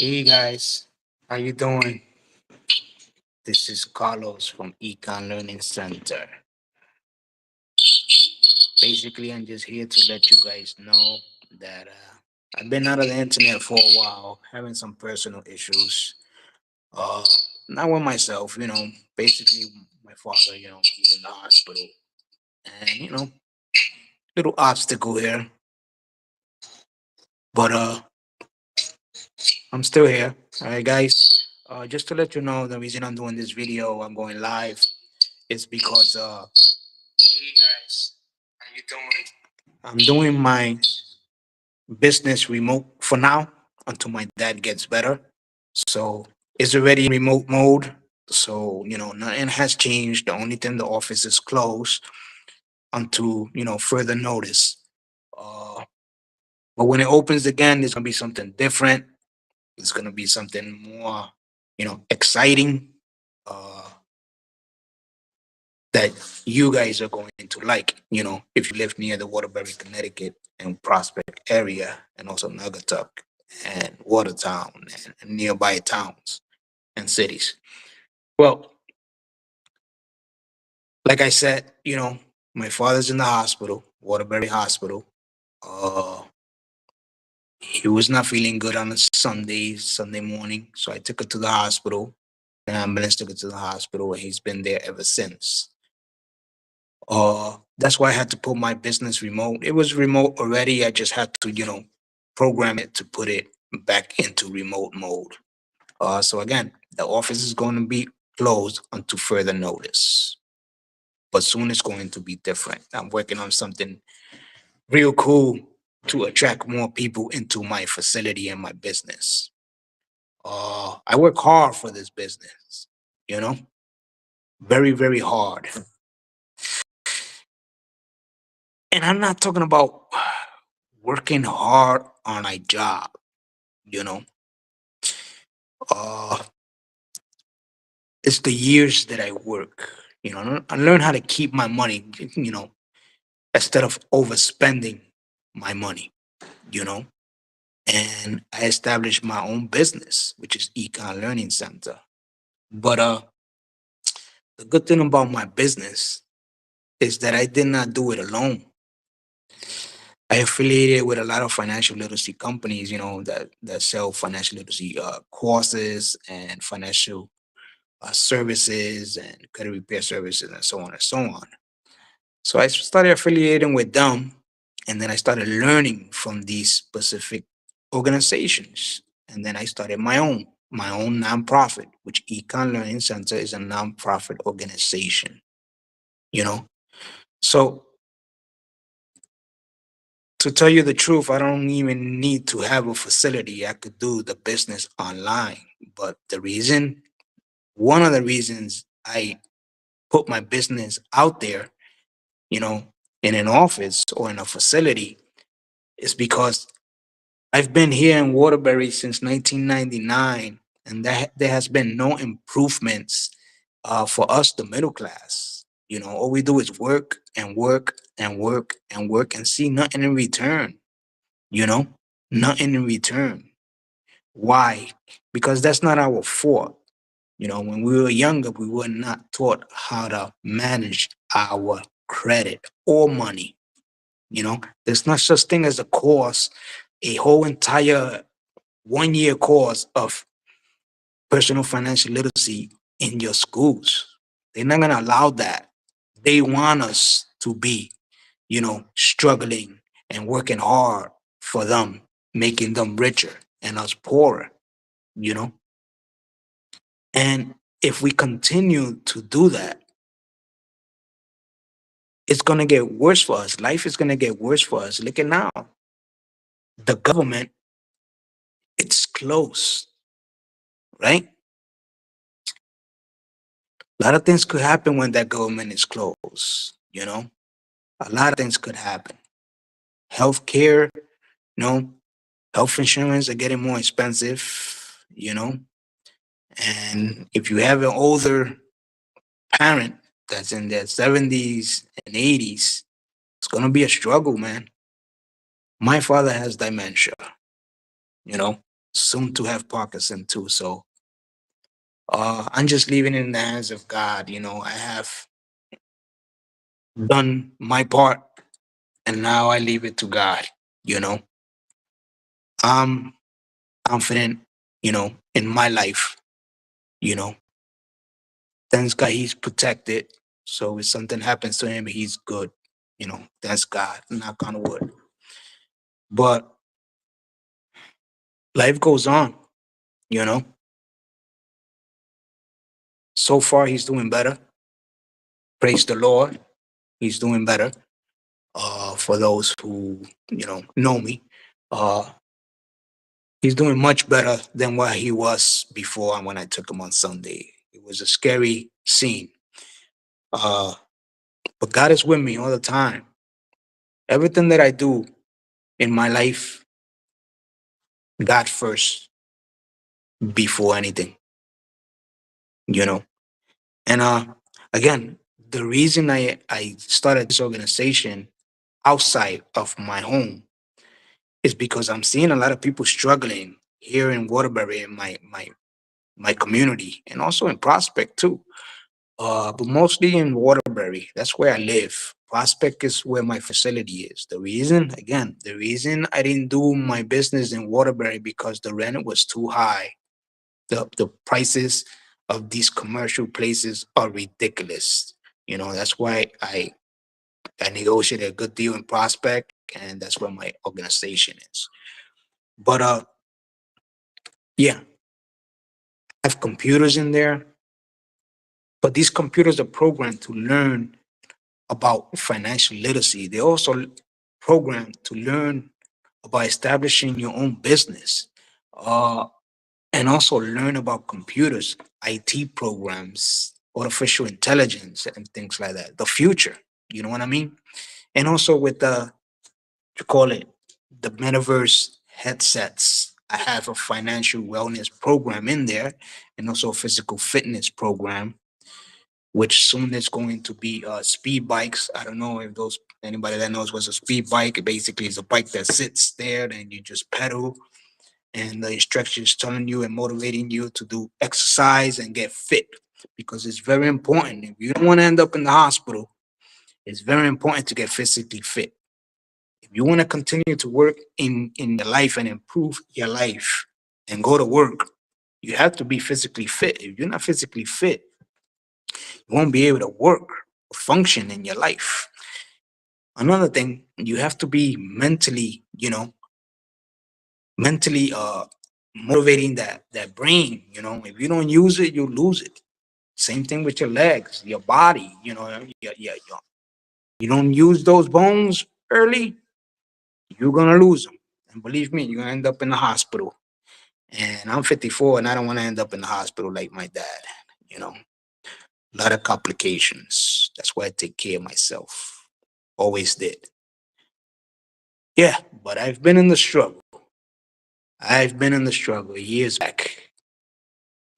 Hey guys, how you doing? This is Carlos from Econ Learning Center. Basically, I'm just here to let you guys know that I've been out of the internet for a while, having some personal issues. Uh, Not with myself, Basically, my father, he's in the hospital, and little obstacle here, but I'm still here. All right, guys. Just to let you know, the reason I'm doing this video, I'm going live, is because hey guys, how you doing? I'm doing my business remote for now until my dad gets better. So it's already in remote mode. So, nothing has changed. The only thing, the office is closed until, further notice. Uh, but when it opens again, there's going to be something different. It's going to be something more, exciting. Uh, that you guys are going to like, if you live near the Waterbury, Connecticut and Prospect area, and also Naugatuck and Watertown and nearby towns and cities. Well, like I said, my father's in the hospital, Waterbury Hospital. Uh, he was not feeling good on a Sunday morning. So I took her to the hospital. The ambulance took her to the hospital, and he's been there ever since. That's why I had to put my business remote. It was remote already. I just had to, program it to put it back into remote mode. So again, the office is going to be closed until further notice. but soon it's going to be different. I'm working on something real cool to attract more people into my facility and my business. I work hard for this business, you know, very, very hard. And I'm not talking about working hard on my job, you know. Uh, it's the years that I work, I learn how to keep my money, instead of overspending my money, you know. And I established my own business, which is Econ Learning Center. But the good thing about my business is that I did not do it alone. I affiliated with a lot of financial literacy companies, that sell financial literacy courses and financial services and credit repair services and so on and so on. So I started affiliating with them, and then I started learning from these specific organizations. And then I started my own nonprofit, which Econ Learning Center is a nonprofit organization, you know. So to tell you the truth, I don't even need to have a facility. I could do the business online. But one of the reasons I put my business out there, you know, in an office or in a facility is because I've been here in Waterbury since 1999, and there has been no improvements for us, the middle class. All we do is work and work and work and work and see nothing in return. You know, nothing in return. Why? Because that's not our fault. When we were younger, we were not taught how to manage our credit or money. There's not such thing as a course, a whole entire 1 year course of personal financial literacy in your schools. They're not going to allow that. They want us to be, struggling and working hard for them, making them richer and us poorer, you know? And if we continue to do that, it's going to get worse for us. Life is going to get worse for us. Look at now. The government, it's close, right? A lot of things could happen when that government is closed, A lot of things could happen. Healthcare, you know, health insurance are getting more expensive. And if you have an older parent that's in their 70s and 80s, it's gonna be a struggle, man. My father has dementia, you know, soon to have Parkinson too. So I'm just leaving it in the hands of God. I have done my part, and now I leave it to God. You know, I'm confident, in my life. You know, thanks God he's protected. So if something happens to him, he's good. Thanks God. Knock on wood. But life goes on. You know, so far he's doing better. Praise the Lord. He's doing better. For those who know me, uh, he's doing much better than what he was before when I took him on Sunday. It was a scary scene. Uh, but God is with me all the time. Everything that I do in my life, God first before anything, you know. And again, the reason I started this organization outside of my home is because I'm seeing a lot of people struggling here in Waterbury in my community and also in Prospect too. But mostly in Waterbury. That's where I live. Prospect is where my facility is. The reason I didn't do my business in Waterbury because the rent was too high. The prices of these commercial places are ridiculous. That's why I negotiated a good deal in Prospect, and that's where my organization is. But yeah, I have computers in there, but these computers are programmed to learn about financial literacy. They also program to learn about establishing your own business, uh, and also learn about computers, IT programs, artificial intelligence, and things like that. The future, you know what I mean? And also with the, you call it, the metaverse headsets. I have a financial wellness program in there, and also a physical fitness program, which soon is going to be speed bikes. I don't know if those anybody that knows what's a speed bike. It basically is a bike that sits there and you just pedal, and the instructor is telling you and motivating you to do exercise and get fit, because it's very important. If you don't want to end up in the hospital, it's very important to get physically fit. If you want to continue to work in your life and improve your life and go to work, you have to be physically fit. If you're not physically fit, you won't be able to work or function in your life. Another thing, you have to be mentally, mentally motivating that brain. If you don't use it, you lose it. Same thing with your legs, your body. You don't use those bones early, you're gonna lose them. And believe me, you're gonna end up in the hospital. And I'm 54, and I don't want to end up in the hospital like my dad. You know, a lot of complications. That's why I take care of myself. Always did. Yeah, but I've been in the struggle. I've been in the struggle years back.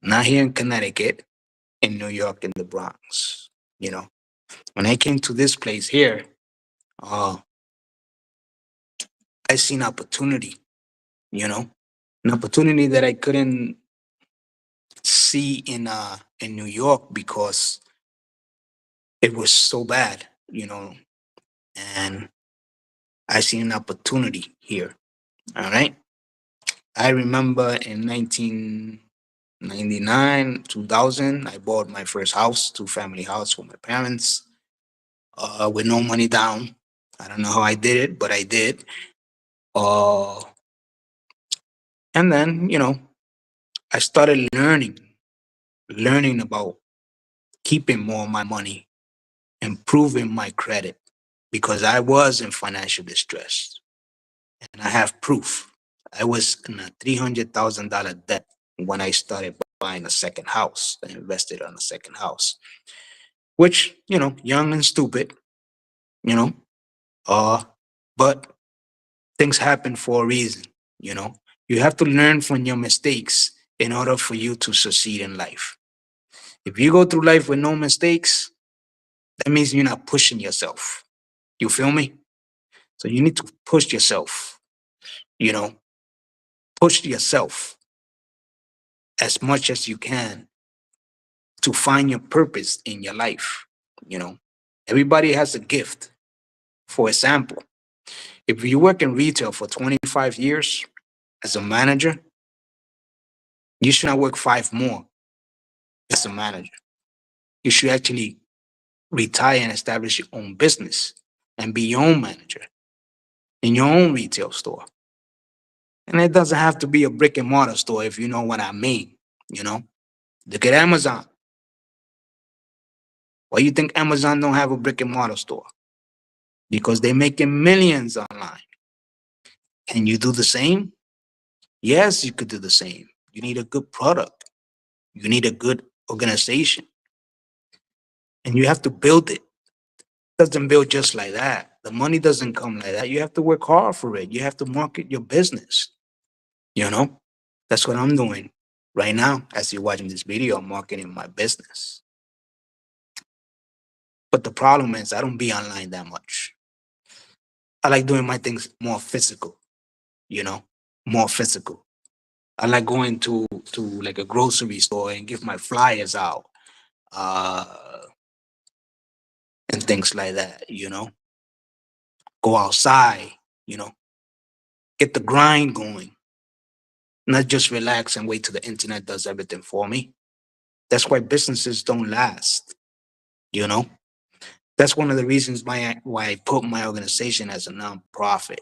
Not here in Connecticut, in New York, in the Bronx. You know, when I came to this place here, uh, I seen opportunity. You know, an opportunity that I couldn't see in New York because it was so bad. And I seen an opportunity here. All right. I remember in 1999, 2000, I bought my first house, two-family house for my parents, with no money down. I don't know how I did it, but I did. Uh, and then, I started learning about keeping more of my money, improving my credit, because I was in financial distress. And I have proof. I was in a $300,000 debt when I started buying a second house. I invested on a second house, which, young and stupid, you know, uh, but things happen for a reason, you know. You have to learn from your mistakes in order for you to succeed in life. If you go through life with no mistakes, that means you're not pushing yourself. You feel me? So you need to push yourself, you know, push yourself as much as you can to find your purpose in your life. You know, everybody has a gift. For example, if you work in retail for 25 years as a manager, you should not work five more as a manager. You should actually retire and establish your own business and be your own manager in your own retail store. And it doesn't have to be a brick and mortar store, if you know what I mean. You know, look at Amazon. Why you think Amazon don't have a brick and mortar store? Because they're making millions online. Can you do the same? Yes, you could do the same. You need a good product. You need a good organization. And you have to build it. It doesn't build just like that. The money doesn't come like that. You have to work hard for it. You have to market your business. You know? That's what I'm doing right now. As you're watching this video, I'm marketing my business. But the problem is I don't be online that much. I like doing my things more physical, you know, more physical. I like going to like a grocery store and give my flyers out, uh, and things like that. Go outside, you know, get the grind going, not just relax and wait till the internet does everything for me. That's why businesses don't last. You know, that's one of the reasons why I put my organization as a nonprofit,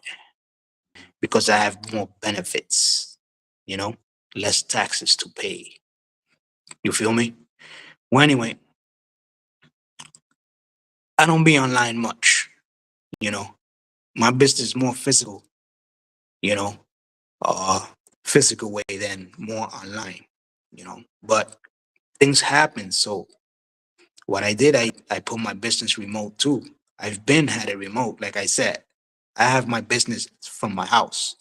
because I have more benefits. You know, less taxes to pay. You feel me? Well, anyway, I don't be online much. You know, my business is more physical. You know, uh, physical way than more online. But things happen. So what I did, I put my business remote too. I've been had it remote, like I said. I have my business from my house.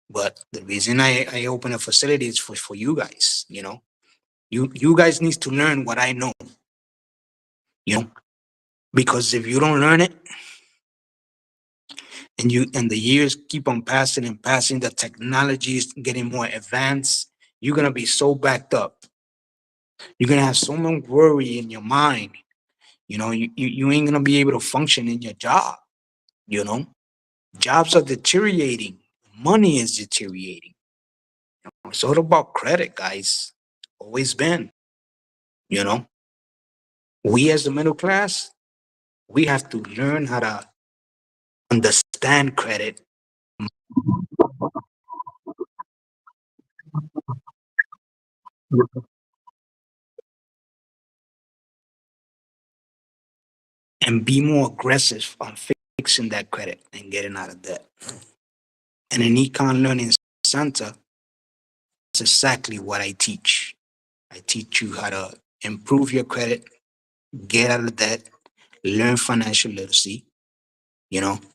But the reason I open a facility is for you guys. You guys need to learn what I know, you know, because if you don't learn it and the years keep on passing and passing, the technology is getting more advanced, you're gonna be so backed up. You're gonna have so much worry in your mind. You ain't gonna be able to function in your job, you know. Jobs are deteriorating, money is deteriorating. It's all about credit, guys. Always been, you know. We as the middle class, we have to learn how to understand credit and be more aggressive on fixing that credit and getting out of debt. And in Econ Learning Center, that's exactly what I teach. I teach you how to improve your credit, get out of debt, learn financial literacy,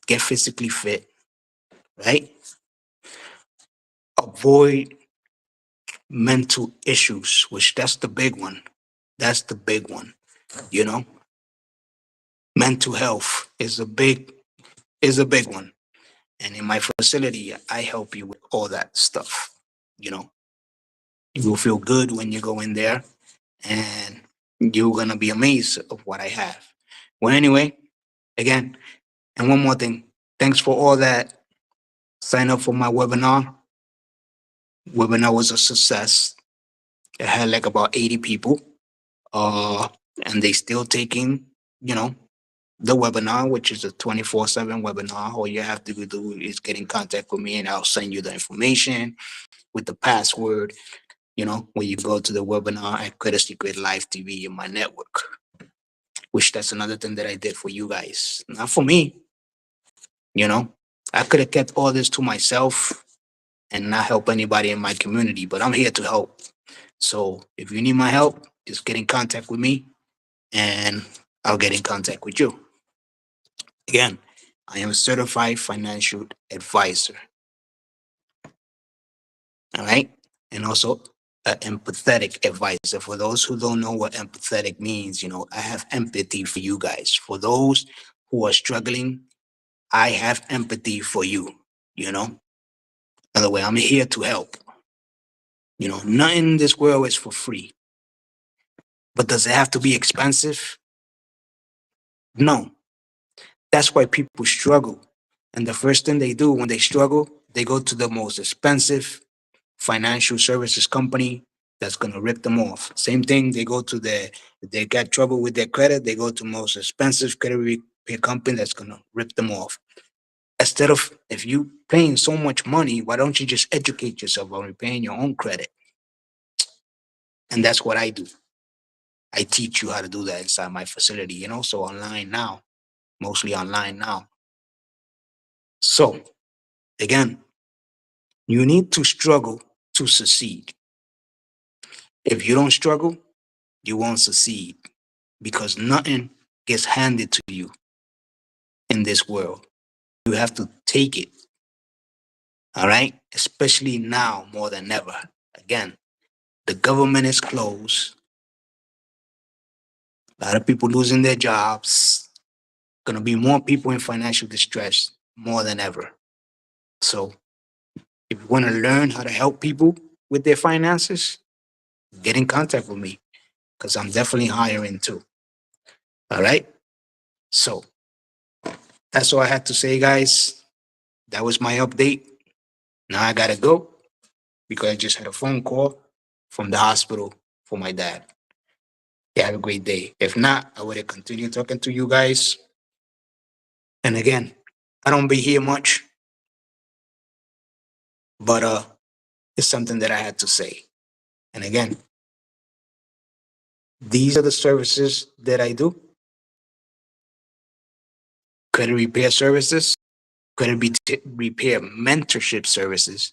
get physically fit, right? Avoid mental issues, which that's the big one. That's the big one, you know? Mental health is a big one. And in my facility, I help you with all that stuff. You know, you will feel good when you go in there and you're gonna be amazed of what I have. Well, anyway, again, and one more thing. Thanks for all that. Sign up for my webinar. Webinar was a success. It had like about 80 people. Uh, and they still taking, you know, the webinar, which is a 24/7 webinar. All you have to do is get in contact with me and I'll send you the information with the password, when you go to the webinar at Credit Secret Live TV in my network, which that's another thing that I did for you guys. Not for me, you know. I could have kept all this to myself and not help anybody in my community, but I'm here to help. So if you need my help, just get in contact with me and I'll get in contact with you. Again, I am a certified financial advisor. All right. And also an empathetic advisor. For those who don't know what empathetic means, I have empathy for you guys. For those who are struggling, I have empathy for you, you know. By the way, I'm here to help. Nothing in this world is for free. But does it have to be expensive? No. That's why people struggle. And the first thing they do when they struggle, they go to the most expensive financial services company that's going to rip them off. Same thing, they go to they got trouble with their credit, they go to most expensive credit repair company that's going to rip them off. Instead of, if you paying so much money, why don't you just educate yourself on repaying your own credit? And that's what I do. I teach you how to do that inside my facility, so online now, mostly online now. So again, you need to struggle to succeed. If you don't struggle, you won't succeed because nothing gets handed to you in this world. You have to take it. All right. Especially now more than ever. Again, the government is closed. A lot of people losing their jobs. Gonna be more people in financial distress more than ever. So if you want to learn how to help people with their finances, get in contact with me because I'm definitely hiring too. All right. So that's all I had to say, guys. That was my update. Now I gotta go because I just had a phone call from the hospital for my dad. Yeah, have a great day. If not, I would have continued talking to you guys. And again, I don't be here much, but it's something that I had to say. And again, these are the services that I do. credit repair services, repair mentorship services,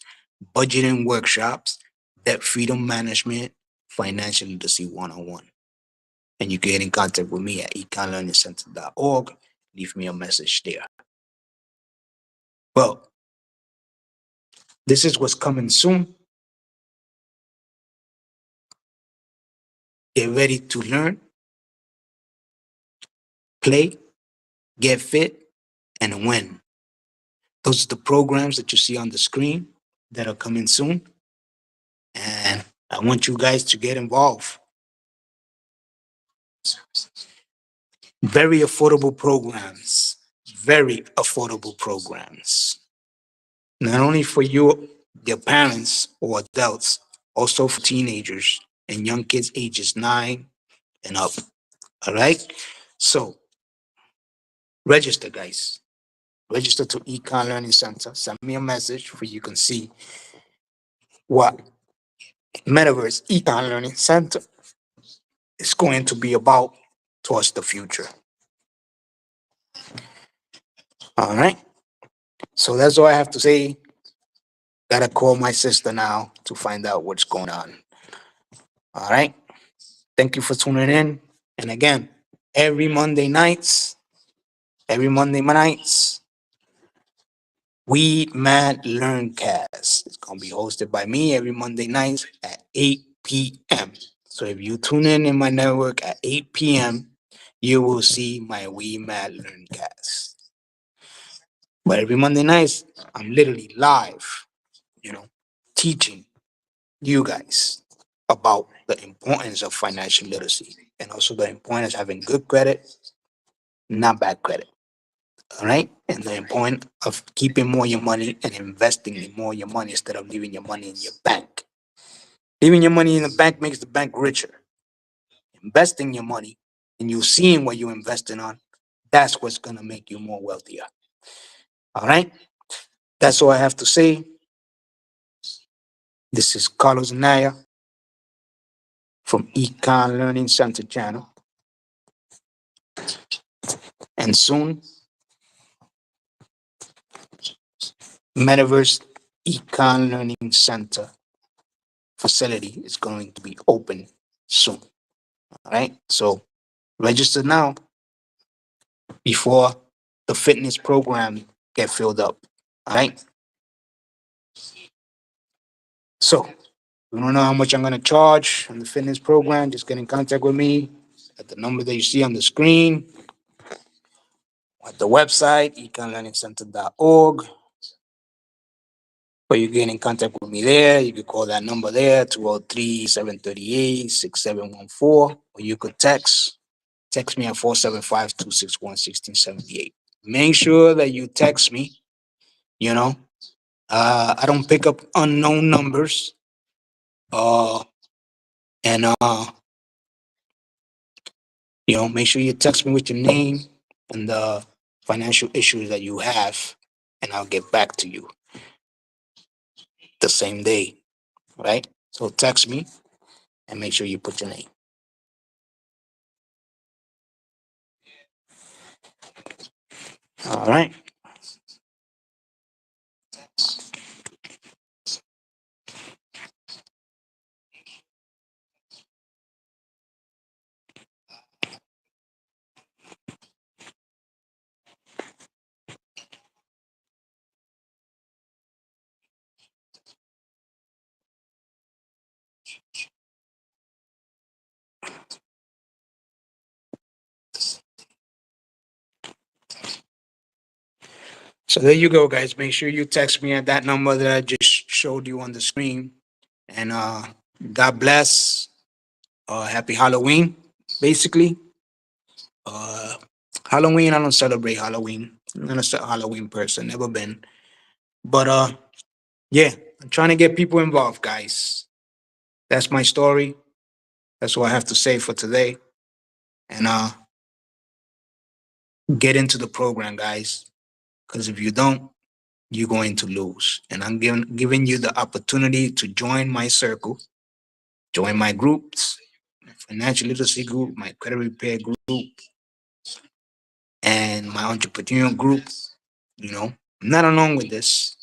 budgeting workshops, debt freedom management, financial literacy 101. And you can get in contact with me at econlearningcenter.org. Leave me a message there. Well, this is what's coming soon. Get ready to learn, play, get fit, and win. Those are the programs that you see on the screen that are coming soon. And I want you guys to get involved. Very affordable programs. Very affordable programs. Not only for you, your parents or adults, also for teenagers and young kids ages 9 and up. All right? So register, guys. Register to Econ Learning Center. Send me a message where you can see what Metaverse Econ Learning Center is going to be about towards the future. All right. So that's all I have to say. Gotta call my sister now to find out what's going on. All right. Thank you for tuning in. And again, every Monday nights, We Mad Learn Cast. It's gonna be hosted by me every Monday nights at 8 p.m. So if you tune in my network at 8 p.m., you will see my We Mad Learn Cast. But every Monday nights, I'm literally live, teaching you guys about the importance of financial literacy and also the importance of having good credit, not bad credit. All right. And the importance of keeping more of your money and investing in more of your money instead of leaving your money in your bank. Leaving your money in the bank makes the bank richer. Investing your money and you seeing what you're investing on, that's what's going to make you more wealthier. All right. That's all I have to say. This is Carlos Naya from Econ Learning Center channel. And soon, Metaverse Econ Learning Center facility is going to be open soon. All right. So register now before the fitness program get filled up. All right. So you don't know how much I'm gonna charge on the fitness program, just get in contact with me at the number that you see on the screen, at the website, econlearningcenter.org. Or you get in contact with me there. You can call that number there, 203-738-6714. Or you could text me at 475-261-1678. Make sure that you text me, you know. I don't pick up unknown numbers. And make sure you text me with your name and the financial issues that you have, and I'll get back to you the same day, right? So text me and make sure you put your name. All right. So there you go, guys. Make sure you text me at that number that I just showed you on the screen. And God bless. Happy Halloween, basically. Uh, Halloween, I don't celebrate Halloween. I'm not a Halloween person, never been. But yeah, I'm trying to get people involved, guys. That's my story. That's what I have to say for today. And get into the program, guys. Because if you don't, you're going to lose. And I'm giving you the opportunity to join my circle, join my groups, my financial literacy group, my credit repair group, and my entrepreneurial group. You know, I'm not alone with this.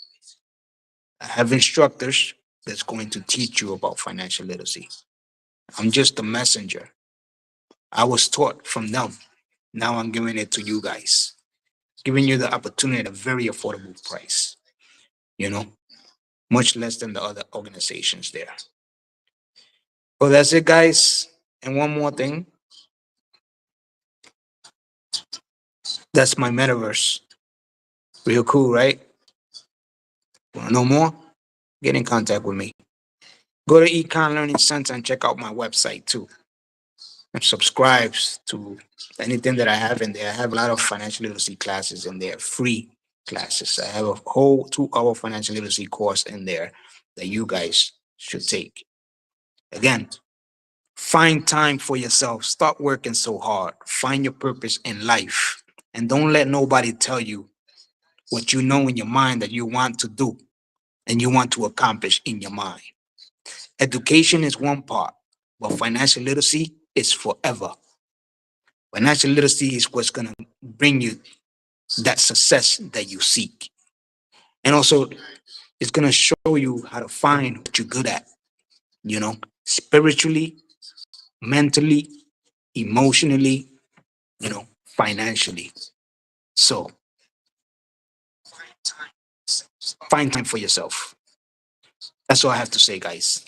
I have instructors that's going to teach you about financial literacy. I'm just a messenger. I was taught from them. Now I'm giving it to you guys, giving you the opportunity at a very affordable price, you know, much less than the other organizations there. Well, that's it, guys. And one more thing, that's my metaverse. Real cool, right? Want to know more? Get in contact with me. Go to Econ Learning Center and check out my website too. And subscribe to anything that I have in there. I have a lot of financial literacy classes in there, free classes. I have a whole 2 hour financial literacy course in there that you guys should take. Again, find time for yourself. Stop working so hard. Find your purpose in life. And don't let nobody tell you what you know in your mind that you want to do and you want to accomplish in your mind. Education is one part, but financial literacy is forever. Financial literacy is what's going to bring you that success that you seek. And also, it's going to show you how to find what you're good at, you know, spiritually, mentally, emotionally, financially. So find time for yourself. That's all I have to say, guys.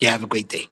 Yeah, have a great day.